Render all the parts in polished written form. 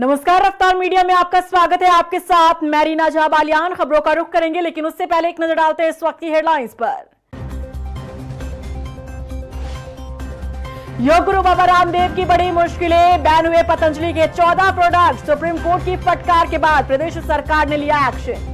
नमस्कार, रफ्तार मीडिया में आपका स्वागत है। आपके साथ मैरीना जाबालियान। खबरों का रुख करेंगे, लेकिन उससे पहले एक नजर डालते हैं इस वक्त की हेडलाइंस पर। योग गुरु बाबा रामदेव की बड़ी मुश्किलें, बैन हुए पतंजलि के 14 प्रोडक्ट। सुप्रीम कोर्ट की फटकार के बाद प्रदेश सरकार ने लिया एक्शन।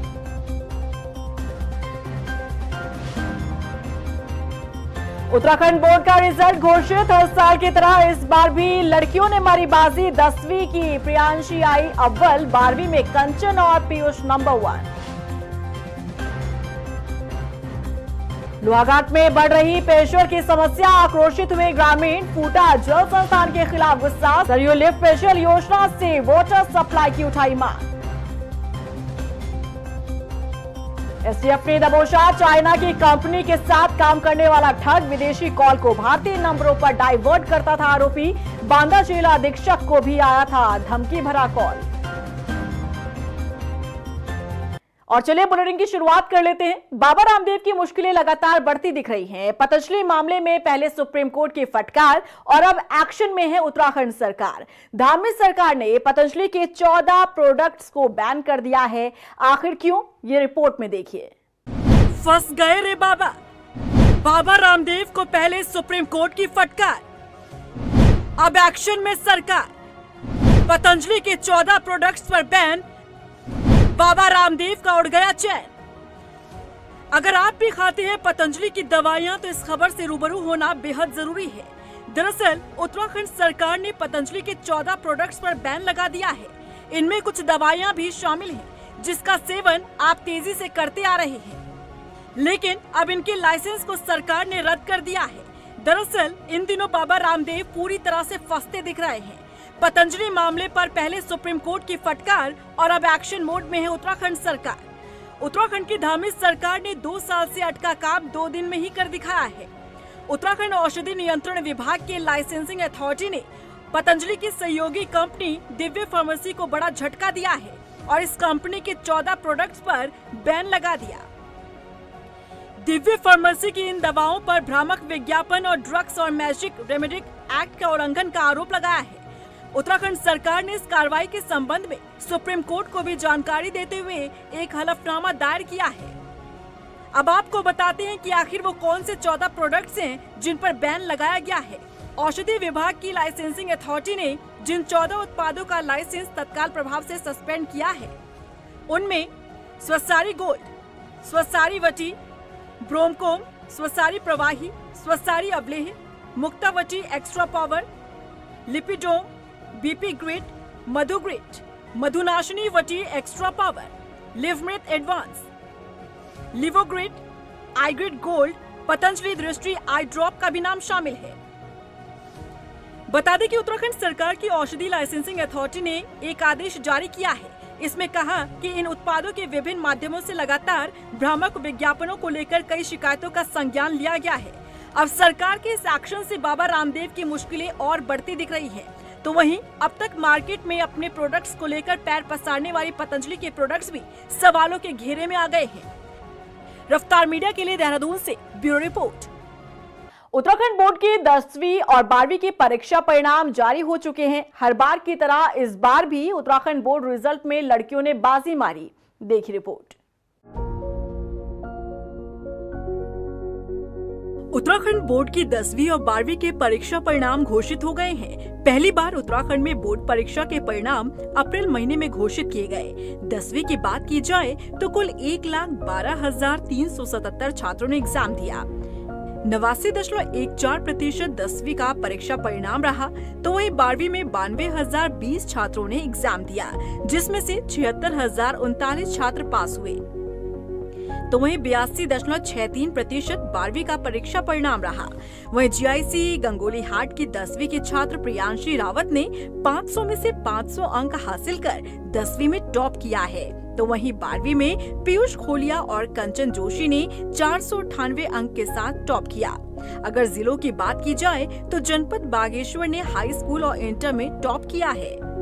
उत्तराखंड बोर्ड का रिजल्ट घोषित। हर साल की तरह इस बार भी लड़कियों ने मारी बाजी। 10वीं की प्रियांशी आई अव्वल, 12वीं में कंचन और पीयूष नंबर 1। लोहाघाट में बढ़ रही पेयजल की समस्या, आक्रोशित हुए ग्रामीण। फूटा जल संस्थान के खिलाफ गुस्सा। सरयू लिफ्ट पेयजल योजना से वाटर सप्लाई की उठाई मांग। एसटीएफ ने दबोचा चाइना की कंपनी के साथ काम करने वाला ठग। विदेशी कॉल को भारतीय नंबरों पर डाइवर्ट करता था आरोपी। बांदा जिला अधीक्षक को भी आया था धमकी भरा कॉल। और चलिए बुलेटिन की शुरुआत कर लेते हैं। बाबा रामदेव की मुश्किलें लगातार बढ़ती दिख रही हैं। पतंजलि मामले में पहले सुप्रीम कोर्ट की फटकार और अब एक्शन में है उत्तराखंड सरकार। धार्मिक सरकार ने पतंजलि के 14 प्रोडक्ट्स को बैन कर दिया है। आखिर क्यों, ये रिपोर्ट में देखिए। फंस गए रे बाबा। बाबा रामदेव को पहले सुप्रीम कोर्ट की फटकार, अब एक्शन में सरकार। पतंजलि के 14 प्रोडक्ट्स पर बैन, बाबा रामदेव का उड़ गया चैन। अगर आप भी खाते हैं पतंजलि की दवाइयां तो इस खबर से रूबरू होना बेहद जरूरी है। दरअसल उत्तराखंड सरकार ने पतंजलि के 14 प्रोडक्ट्स पर बैन लगा दिया है। इनमें कुछ दवाइयां भी शामिल हैं, जिसका सेवन आप तेजी से करते आ रहे हैं, लेकिन अब इनके लाइसेंस को सरकार ने रद्द कर दिया है। दरअसल इन दिनों बाबा रामदेव पूरी तरह से फंसते दिख रहे हैं। पतंजलि मामले पर पहले सुप्रीम कोर्ट की फटकार और अब एक्शन मोड में है उत्तराखंड सरकार। उत्तराखंड की धार्मिक सरकार ने 2 साल से अटका काम 2 दिन में ही कर दिखाया है। उत्तराखंड औषधि नियंत्रण विभाग के लाइसेंसिंग अथॉरिटी ने पतंजलि की सहयोगी कंपनी दिव्य फार्मेसी को बड़ा झटका दिया है और इस कंपनी के 14 प्रोडक्ट्स पर बैन लगा दिया। दिव्य फार्मेसी की इन दवाओं पर भ्रामक विज्ञापन और ड्रग्स और मैजिक रेमेडिक एक्ट का उल्लंघन का आरोप लगाया है। उत्तराखंड सरकार ने इस कार्रवाई के संबंध में सुप्रीम कोर्ट को भी जानकारी देते हुए एक हलफनामा दायर किया है। अब आपको बताते हैं कि आखिर वो कौन से 14 प्रोडक्ट्स हैं जिन पर बैन लगाया गया है। औषधि विभाग की लाइसेंसिंग अथॉरिटी ने जिन 14 उत्पादों का लाइसेंस तत्काल प्रभाव से सस्पेंड किया है, उनमें स्वसारी गोल्ड, स्वसारी वटी, Bronchom, Swasari Pravahi, Swasari Avaleh, Mukta Vati extra power, Lipidom, BP grit, Madhu grit, Madhunashini Vati extra power, Livamrit advance, Livogrit, Eyegrit gold, Patanjali Drishti eye drop का भी नाम शामिल है। बता दें कि उत्तराखंड सरकार की औषधि लाइसेंसिंग अथॉरिटी ने एक आदेश जारी किया है। इसमें कहा कि इन उत्पादों के विभिन्न माध्यमों से लगातार भ्रामक विज्ञापनों को लेकर कई शिकायतों का संज्ञान लिया गया है। अब सरकार के इस एक्शन से बाबा रामदेव की मुश्किलें और बढ़ती दिख रही हैं। तो वहीं अब तक मार्केट में अपने प्रोडक्ट्स को लेकर पैर पसारने वाली पतंजलि के प्रोडक्ट्स भी सवालों के घेरे में आ गए हैं। रफ्तार मीडिया के लिए देहरादून से ब्यूरो रिपोर्ट। उत्तराखंड बोर्ड की 10वीं और 12वीं की परीक्षा परिणाम जारी हो चुके हैं। हर बार की तरह इस बार भी उत्तराखंड बोर्ड रिजल्ट में लड़कियों ने बाजी मारी। देखिए रिपोर्ट। उत्तराखंड बोर्ड की 10वीं और 12वीं के परीक्षा परिणाम घोषित हो गए हैं। पहली बार उत्तराखंड में बोर्ड परीक्षा के परिणाम अप्रैल महीने में घोषित किए गए। 10वीं की बात की जाए तो कुल 1,12,377 छात्रों ने एग्जाम दिया। 89.14% 10वीं का परीक्षा परिणाम रहा, तो वहीं 12वीं में 92,020 छात्रों ने एग्जाम दिया, जिसमें से 76,039 छात्र पास हुए। तो वहीं 82.63% 12वीं का परीक्षा परिणाम रहा। वहीं जीआईसी गंगोली हाट की 10वीं की छात्र प्रियांशी रावत ने 500 में से 500 अंक हासिल कर 10वीं में टॉप किया है। तो वहीं 12वीं में पीयूष खोलिया और कंचन जोशी ने 498 अंक के साथ टॉप किया। अगर जिलों की बात की जाए तो जनपद बागेश्वर ने हाई स्कूल और इंटर में टॉप किया है।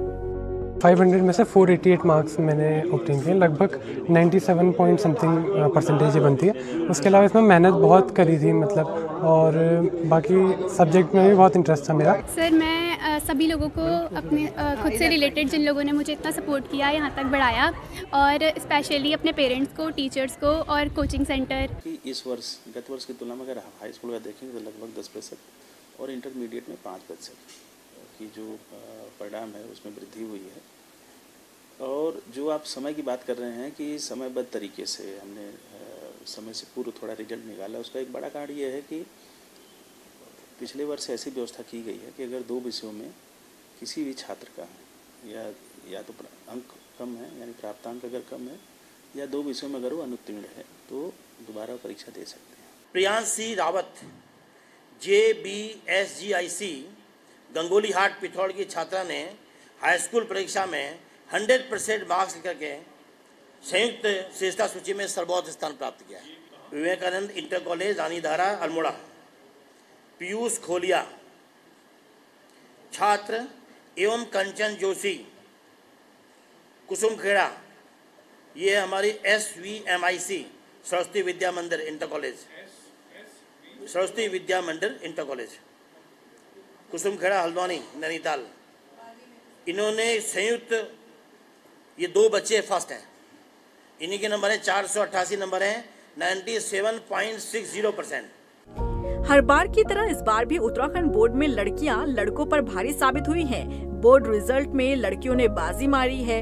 500 में से 488 मार्क्स मैंने ऑब्टेन किए, लगभग 97 पॉइंट समथिंग परसेंटेज बनती है। उसके अलावा इसमें मेहनत बहुत करी थी, मतलब, और बाकी सब्जेक्ट में भी बहुत इंटरेस्ट था मेरा। सर मैं सभी लोगों को अपने खुद से रिलेटेड जिन लोगों ने मुझे इतना सपोर्ट किया, यहाँ तक बढ़ाया, और स्पेशली अपने पेरेंट्स को, टीचर्स को और कोचिंग सेंटर। कि इस वर्ष गत वर्ष की तुलना में अगर हाई स्कूल का देखेंगे तो लगभग 10% और इंटरमीडिएट में 5% की जो परिणाम है उसमें वृद्धि हुई है। और जो आप समय की बात कर रहे हैं कि समयबद्ध तरीके से हमने समय से पूर्व थोड़ा रिजल्ट निकाला, उसका एक बड़ा कारण ये है कि पिछले वर्ष ऐसी व्यवस्था की गई है कि अगर 2 विषयों में किसी भी छात्र का या तो अंक कम है, यानी प्राप्तांक अगर कम है, या 2 विषयों में अगर वो अनुत्तीर्ण है तो दोबारा परीक्षा दे सकते हैं। प्रियांशी रावत JBSGIC गंगोली हाट पिथौड़ की छात्रा ने हाई स्कूल परीक्षा में 100% मार्क्स लेकर के संयुक्त श्रेष्ठता सूची में सर्वोच्च स्थान प्राप्त किया है। विवेकानंद इंटर कॉलेज रानीधारा अल्मोड़ा पीयूष खोलिया छात्र एवं कंचन जोशी कुसुमखेड़ा, ये हमारी SVMIC सरस्वती विद्या मंदिर इंटर कॉलेज, सरस्वती विद्या मंदिर इंटर कॉलेज कुसुमखेड़ा हल्द्वानी नैनीताल, इन्होंने संयुक्त, ये 2 बच्चे फर्स्ट हैं, इन्हीं के नंबर हैं 488 नंबर हैं, 97.60%। हर बार की तरह इस बार भी उत्तराखंड बोर्ड में लड़कियां लड़कों पर भारी साबित हुई हैं। बोर्ड रिजल्ट में लड़कियों ने बाजी मारी है।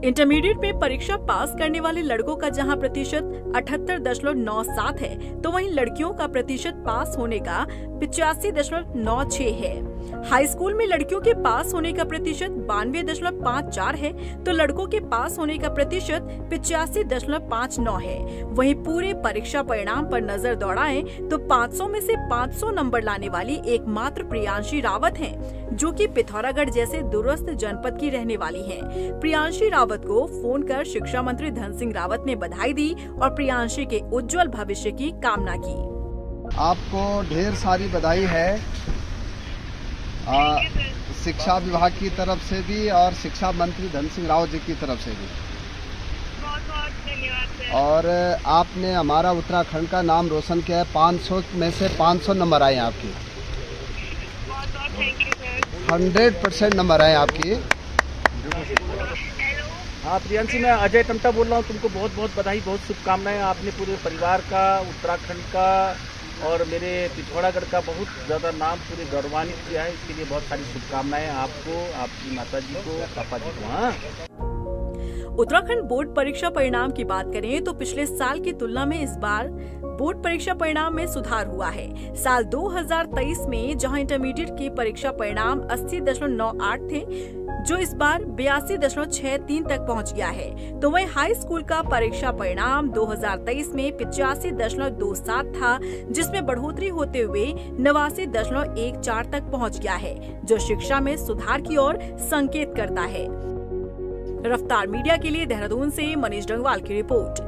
इंटरमीडिएट में परीक्षा पास करने वाले लड़कों का जहां प्रतिशत 78.97 है, तो वहीं लड़कियों का प्रतिशत पास होने का 85.96 है। हाई स्कूल में लड़कियों के पास होने का प्रतिशत 92.54 है, तो लड़कों के पास होने का प्रतिशत 85.59 है। वहीं पूरे परीक्षा परिणाम पर नजर दौड़ाएं तो 500 में से 500 नंबर लाने वाली एकमात्र प्रियांशी रावत हैं, जो कि पिथौरागढ़ जैसे दूरस्थ जनपद की रहने वाली हैं। प्रियांशी रावत को फोन कर शिक्षा मंत्री धन सिंह रावत ने बधाई दी और प्रियांशी के उज्जवल भविष्य की कामना की। आपको ढेर सारी बधाई है शिक्षा विभाग की तरफ से भी और शिक्षा मंत्री धन सिंह रावत जी की तरफ से भी। बहुत बहुत धन्यवाद सर। और आपने हमारा उत्तराखंड का नाम रोशन किया है। 500 में से 500 नंबर आए आपके। बहुत बहुत थैंक यू सर। 100% नंबर आए आपकी। हेलो। हाँ प्रियांशी, मैं अजय टमटा बोल रहा हूँ। तुमको बहुत बहुत बधाई, बहुत शुभकामनाएं। आपने पूरे परिवार का, उत्तराखंड का और मेरे पिथौरागढ़ का बहुत ज़्यादा नाम पूरे गौरवान्वित किया है। इसके लिए बहुत सारी शुभकामनाएं आपको, आपकी माता जी को, पापा जी को। हाँ, उत्तराखंड बोर्ड परीक्षा परिणाम की बात करें तो पिछले साल की तुलना में इस बार बोर्ड परीक्षा परिणाम में सुधार हुआ है। साल 2023 में जहां इंटरमीडिएट की परीक्षा परिणाम 80.98 थे, जो इस बार 82.63 तक पहुंच गया है, तो वहीं हाई स्कूल का परीक्षा परिणाम 2023 में 85.27 था, जिसमें बढ़ोतरी होते हुए 89.14 तक पहुंच गया है, जो शिक्षा में सुधार की ओर संकेत करता है। रफ्तार मीडिया के लिए देहरादून से मनीष डंगवाल की रिपोर्ट।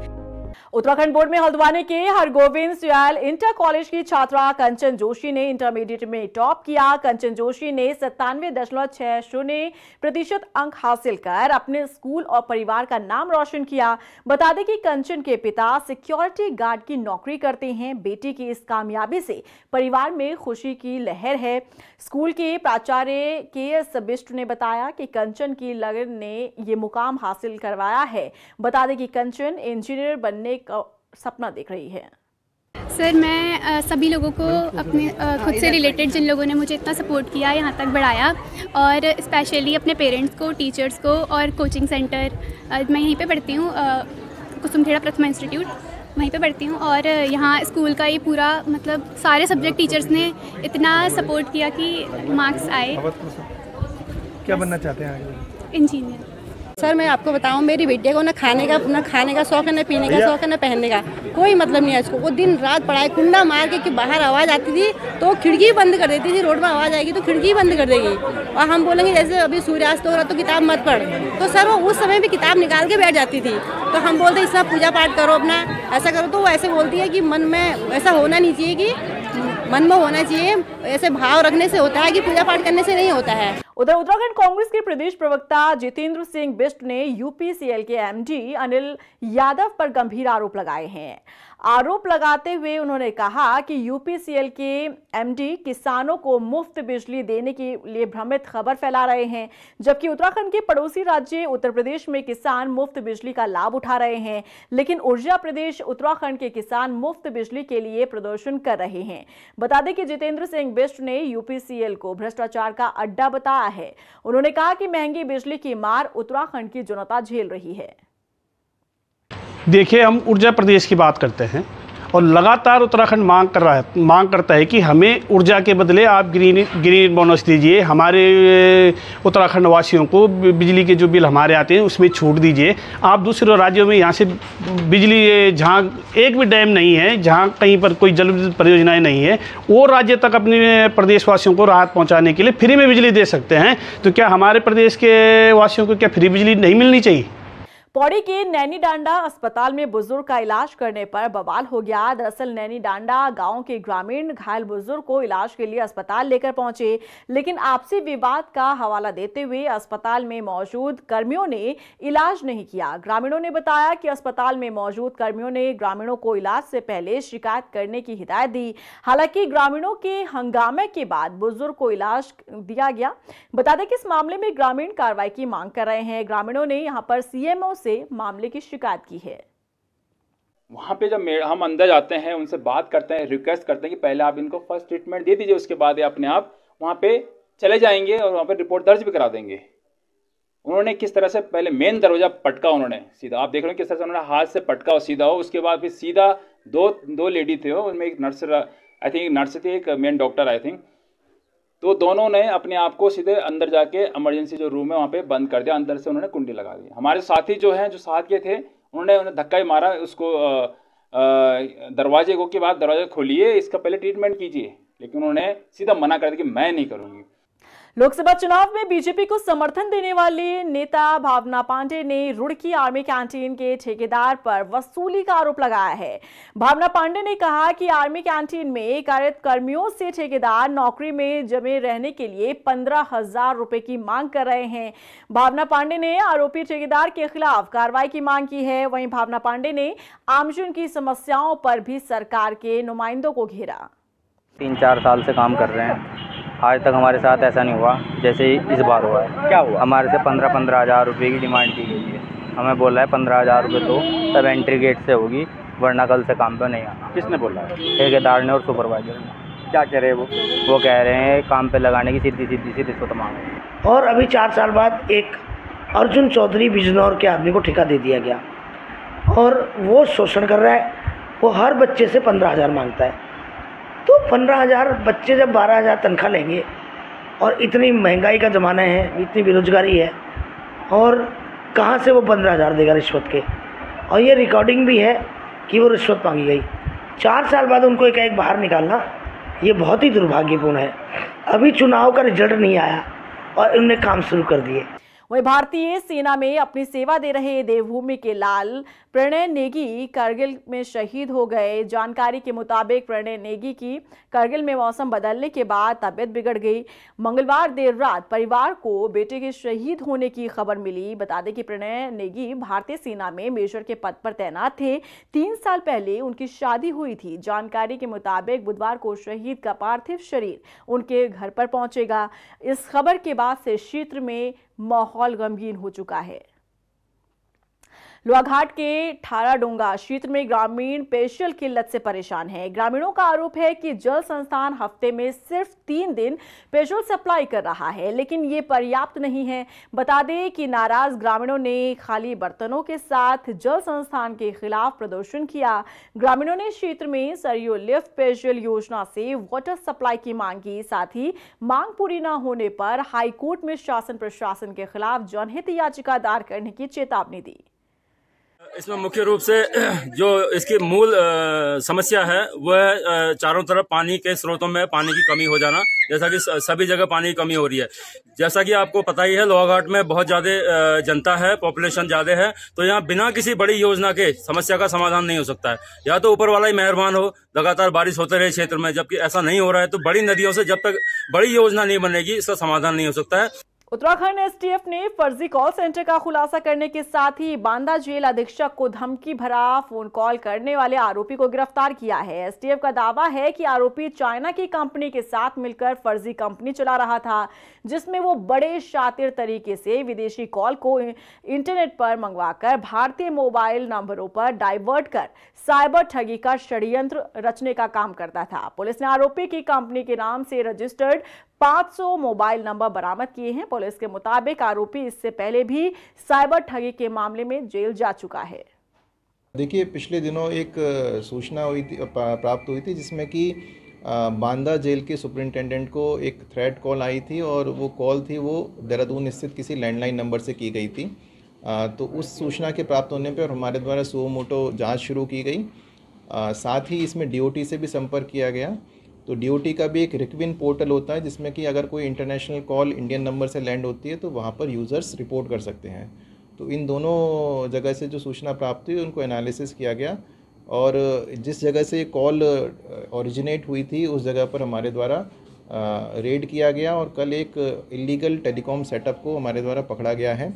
उत्तराखंड बोर्ड में हल्द्वानी के हरगोविंद सुयाल इंटर कॉलेज की छात्रा कंचन जोशी ने इंटरमीडिएट में टॉप किया। कंचन जोशी ने 97.60% अंक हासिल कर अपने स्कूल और परिवार का नाम रोशन किया। बता दें कि कंचन के पिता सिक्योरिटी गार्ड की नौकरी करते हैं। बेटी की इस कामयाबी से परिवार में खुशी की लहर है। स्कूल के प्राचार्य KS बिष्ट ने बताया कि कंचन की लगन ने ये मुकाम हासिल करवाया है। बता दें कि कंचन इंजीनियर बनने का सपना देख रही है। सर, मैं सभी लोगों को अपने खुद से रिलेटेड जिन लोगों ने मुझे इतना सपोर्ट किया, यहाँ तक बढ़ाया, और स्पेशली अपने पेरेंट्स को, टीचर्स को और कोचिंग सेंटर, मैं यहीं पे पढ़ती हूँ, कुसुमखेड़ा प्रथमा इंस्टीट्यूट, वहीं पे पढ़ती हूँ। और यहाँ स्कूल का ये पूरा मतलब सारे सब्जेक्ट टीचर्स ने इतना सपोर्ट किया कि मार्क्स आए। क्या बनना चाहते हैं आगे? इंजीनियर। सर, मैं आपको बताऊं, मेरी बेटिया को ना खाने का शौक है, ना पीने का शौक है, ना पहनने का, कोई मतलब नहीं है इसको। वो दिन रात पढ़ाई, कुंडा मार के कि बाहर आवाज़ आती थी तो खिड़की बंद कर देती थी। रोड में आवाज़ आएगी तो खिड़की बंद कर देगी। और हम बोलेंगे जैसे अभी सूर्यास्त हो रहा तो किताब मत पढ़, तो सर वो उस समय भी किताब निकाल के बैठ जाती थी। तो हम बोलते इस सब पूजा पाठ करो, अपना ऐसा करो। तो वो ऐसे बोलती है कि मन में ऐसा होना नहीं चाहिए, कि मन में होना चाहिए, ऐसे भाव रखने से होता है, कि पूजा पाठ करने से नहीं होता है। उधर उत्तराखंड कांग्रेस के प्रदेश प्रवक्ता जितेंद्र सिंह बिष्ट ने UPCL के MD अनिल यादव पर गंभीर आरोप लगाए हैं। आरोप लगाते हुए उन्होंने कहा कि यूपीसीएल के एमडी किसानों को मुफ्त बिजली देने के लिए भ्रमित खबर फैला रहे हैं, जबकि उत्तराखंड के पड़ोसी राज्य उत्तर प्रदेश में किसान मुफ्त बिजली का लाभ उठा रहे हैं, लेकिन ऊर्जा प्रदेश उत्तराखंड के किसान मुफ्त बिजली के लिए प्रदर्शन कर रहे हैं। बता दें कि जितेंद्र सिंह बिष्ट ने यूपीसीएल को भ्रष्टाचार का अड्डा बताया है। उन्होंने कहा कि महंगी बिजली की मार उत्तराखंड की जनता झेल रही है। देखिए, हम ऊर्जा प्रदेश की बात करते हैं और लगातार उत्तराखंड मांग करता है कि हमें ऊर्जा के बदले आप ग्रीन बोनस दीजिए, हमारे उत्तराखंड वासियों को बिजली के जो बिल हमारे आते हैं उसमें छूट दीजिए। आप दूसरे राज्यों में यहाँ से बिजली, जहाँ एक भी डैम नहीं है, जहाँ कहीं पर कोई जल विद्युत परियोजनाएं नहीं है, वो राज्य तक अपने प्रदेशवासियों को राहत पहुँचाने के लिए फ्री में बिजली दे सकते हैं। तो क्या हमारे प्रदेश के वासियों को क्या फ्री बिजली नहीं मिलनी चाहिए? पौड़ी के नैनी डांडा अस्पताल में बुजुर्ग का इलाज करने पर बवाल हो गया। दरअसल नैनी डांडा गांव के ग्रामीण घायल बुजुर्ग को इलाज के लिए अस्पताल लेकर पहुंचे, लेकिन आपसी विवाद का हवाला देते हुए अस्पताल में मौजूद कर्मियों ने इलाज नहीं किया। ग्रामीणों ने बताया कि अस्पताल में मौजूद कर्मियों ने ग्रामीणों को इलाज से पहले शिकायत करने की हिदायत दी। हालांकि ग्रामीणों के हंगामे के बाद बुजुर्ग को इलाज दिया गया। बता दें कि इस मामले में ग्रामीण कार्रवाई की मांग कर रहे हैं। ग्रामीणों ने यहां पर सीएमओ से मामले की शिकायत की है। वहाँ पे जब हम अंदर जाते हैं, उनसे बात करते हैं, रिक्वेस्ट करते हैं कि पहले आप इनको फर्स्ट ट्रीटमेंट दे दीजिए, उसके बाद ये अपने आप वहाँ पे चले जाएंगे और वहाँ पे रिपोर्ट दर्ज भी करा देंगे। उन्होंने किस तरह से पहले मेन दरवाजा पटका, उन्होंने सीधा, आप देख रहे हो किस तरह से उन्होंने हाथ से पटका और सीधा हो। उसके बाद फिर सीधा दो लेडी थे, उनमें एक नर्स, आई थिंक नर्स थी, एक मेन डॉक्टर आई थिंक, तो दोनों ने अपने आप को सीधे अंदर जाके इमरजेंसी जो रूम है वहाँ पे बंद कर दिया। अंदर से उन्होंने कुंडी लगा दी। हमारे साथी जो हैं, जो साथ के थे, उन्होंने धक्का ही मारा उसको दरवाजे को, के बाद दरवाजा खोलिए, इसका पहले ट्रीटमेंट कीजिए, लेकिन उन्होंने सीधा मना कर दिया कि मैं नहीं करूँगी। लोकसभा चुनाव में बीजेपी को समर्थन देने वाले नेता भावना पांडे ने रुड़की आर्मी कैंटीन के ठेकेदार पर वसूली का आरोप लगाया है। भावना पांडे ने कहा कि आर्मी कैंटीन में कार्यरत कर्मियों से ठेकेदार नौकरी में जमे रहने के लिए 15,000 रुपए की मांग कर रहे हैं। भावना पांडे ने आरोपी ठेकेदार के खिलाफ कार्रवाई की मांग की है। वहीं भावना पांडे ने आमजन की समस्याओं पर भी सरकार के नुमाइंदों को घेरा। 3-4 साल से काम कर रहे हैं, आज तक हमारे साथ ऐसा नहीं हुआ जैसे इस बार हुआ है। क्या हुआ? हमारे से 15-15 हज़ार रुपये की डिमांड की गई है। हमें बोला है 15 हज़ार रुपये तो तब एंट्री गेट से होगी, वरना कल से काम पे नहीं आना। किसने बोला है? ठेकेदार ने और सुपरवाइजर ने। क्या कह रहे हैं वो कह रहे हैं काम पे लगाने की सीधी सी रिश्वत मांग। और अभी 4 साल बाद एक अर्जुन चौधरी बिजनौर के आदमी को ठेका दे दिया गया और वो शोषण कर रहा है। वो हर बच्चे से 15,000 मांगता है। तो 15,000 बच्चे जब 12,000 तनख्वाह लेंगे और इतनी महंगाई का ज़माना है, इतनी बेरोजगारी है, और कहाँ से वो 15,000 देगा रिश्वत के? और ये रिकॉर्डिंग भी है कि वो रिश्वत मांगी गई। 4 साल बाद उनको एक बाहर निकालना ये बहुत ही दुर्भाग्यपूर्ण है। अभी चुनाव का रिजल्ट नहीं आया और उन्होंने काम शुरू कर दिए। वहीं भारतीय सेना में अपनी सेवा दे रहे देवभूमि के लाल प्रणय नेगी कारगिल में शहीद हो गए। जानकारी के मुताबिक प्रणय नेगी की कारगिल में मौसम बदलने के बाद तबीयत बिगड़ गई। मंगलवार देर रात परिवार को बेटे के शहीद होने की खबर मिली। बता दें कि प्रणय नेगी भारतीय सेना में मेजर के पद पर तैनात थे। 3 साल पहले उनकी शादी हुई थी। जानकारी के मुताबिक बुधवार को शहीद का पार्थिव शरीर उनके घर पर पहुंचेगा। इस खबर के बाद से क्षेत्र में माहौल गमगीन हो चुका है। लोहाघाट के ठाराडोंगा क्षेत्र में ग्रामीण पेयजल किल्लत से परेशान हैं। ग्रामीणों का आरोप है कि जल संस्थान हफ्ते में सिर्फ 3 दिन पेयजल सप्लाई कर रहा है, लेकिन ये पर्याप्त नहीं है। बता दें कि नाराज ग्रामीणों ने खाली बर्तनों के साथ जल संस्थान के खिलाफ प्रदर्शन किया। ग्रामीणों ने क्षेत्र में सरयू लिफ्ट पेयजल योजना से वाटर सप्लाई की मांग की। साथ ही मांग पूरी न होने पर हाईकोर्ट में शासन प्रशासन के खिलाफ जनहित याचिका दायर करने की चेतावनी दी। इसमें मुख्य रूप से जो इसकी मूल समस्या है वह है चारों तरफ पानी के स्रोतों में पानी की कमी हो जाना। जैसा कि सभी जगह पानी की कमी हो रही है। जैसा कि आपको पता ही है, लोहाघाट में बहुत ज्यादा जनता है, पॉपुलेशन ज्यादा है, तो यहाँ बिना किसी बड़ी योजना के समस्या का समाधान नहीं हो सकता है। या तो ऊपर वाला ही मेहरबान हो, लगातार बारिश होते रहे क्षेत्र में, जबकि ऐसा नहीं हो रहा है। तो बड़ी नदियों से जब तक बड़ी योजना नहीं बनेगी इसका समाधान नहीं हो सकता है। उत्तराखंड एसटीएफ ने फर्जी कॉल सेंटर का खुलासा करने के साथ ही बांदा जेल अधीक्षक को धमकी भरा फोन कॉल करने वाले आरोपी को गिरफ्तार किया है। एसटीएफ का दावा है कि आरोपी चाइना की कंपनी के साथ मिलकर फर्जी कंपनी चला रहा था, जिसमें वो बड़े शातिर तरीके से विदेशी कॉल को इंटरनेट पर मंगवाकर भारतीय मोबाइल नंबरों पर डाइवर्ट कर साइबर ठगी का षड्यंत्र रचने का काम करता था। पुलिस ने आरोपी की कंपनी के नाम से रजिस्टर्ड 500 मोबाइल नंबर बरामद किए हैं। पुलिस के मुताबिक आरोपी इससे पहले भी साइबर ठगी के मामले में जेल जा चुका है। देखिए, पिछले दिनों एक सूचना प्राप्त हुई थी जिसमें कि बांदा जेल के सुपरिंटेंडेंट को एक थ्रेट कॉल आई थी और वो कॉल थी वो देहरादून स्थित किसी लैंडलाइन नंबर से की गई थी। तो उस सूचना के प्राप्त होने पर हमारे द्वारा सुओ मोटो जाँच शुरू की गई। साथ ही इसमें DOT से भी संपर्क किया गया। तो DOT का भी एक रिक्विन पोर्टल होता है जिसमें कि अगर कोई इंटरनेशनल कॉल इंडियन नंबर से लैंड होती है तो वहाँ पर यूज़र्स रिपोर्ट कर सकते हैं। तो इन दोनों जगह से जो सूचना प्राप्त हुई उनको एनालिसिस किया गया और जिस जगह से कॉल ओरिजिनेट हुई थी उस जगह पर हमारे द्वारा रेड किया गया और कल एक इलीगल टेलीकॉम सेटअप को हमारे द्वारा पकड़ा गया है।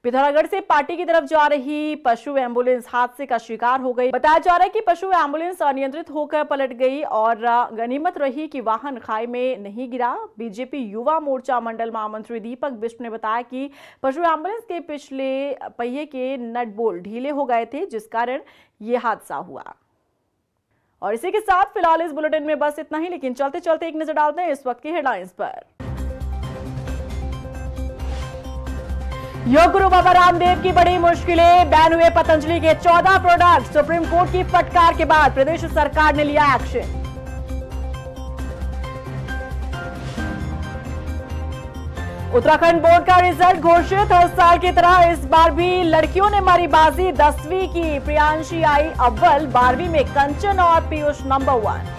पिथौरागढ़ से पार्टी की तरफ जा रही पशु एम्बुलेंस हादसे का शिकार हो गई। बताया जा रहा है कि पशु एम्बुलेंस अनियंत्रित होकर पलट गई और गनीमत रही कि वाहन खाई में नहीं गिरा। बीजेपी युवा मोर्चा मंडल महामंत्री दीपक बिष्ट ने बताया कि पशु एम्बुलेंस के पिछले पहिए के नट बोल्ट ढीले हो गए थे, जिस कारण ये हादसा हुआ। और इसी के साथ फिलहाल इस बुलेटिन में बस इतना ही, लेकिन चलते चलते एक नजर डालते हैं इस वक्त की हेडलाइंस पर। योग गुरु बाबा रामदेव की बड़ी मुश्किलें, बैन हुए पतंजलि के 14 प्रोडक्ट। सुप्रीम कोर्ट की फटकार के बाद प्रदेश सरकार ने लिया एक्शन। उत्तराखंड बोर्ड का रिजल्ट घोषित। हर साल की तरह इस बार भी लड़कियों ने मारी बाजी। 10वीं की प्रियांशी आई अव्वल, 12वीं में कंचन और पीयूष नंबर 1।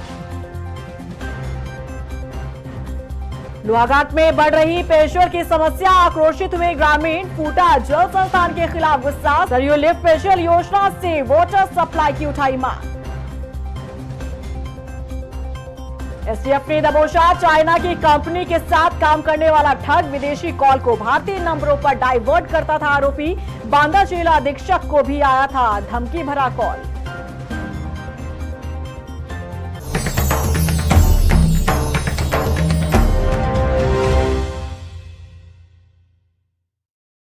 लोहाघाट में बढ़ रही पेयजल की समस्या, आक्रोशित हुए ग्रामीण। फूटा जल संस्थान के खिलाफ गुस्सा। सरयू लिफ्ट पेयजल योजना से वाटर सप्लाई की उठाई मांग। एसटीएफ ने दबोचा चाइना की कंपनी के साथ काम करने वाला ठग। विदेशी कॉल को भारतीय नंबरों पर डाइवर्ट करता था आरोपी। बांदा जेल अधीक्षक को भी आया था धमकी भरा कॉल।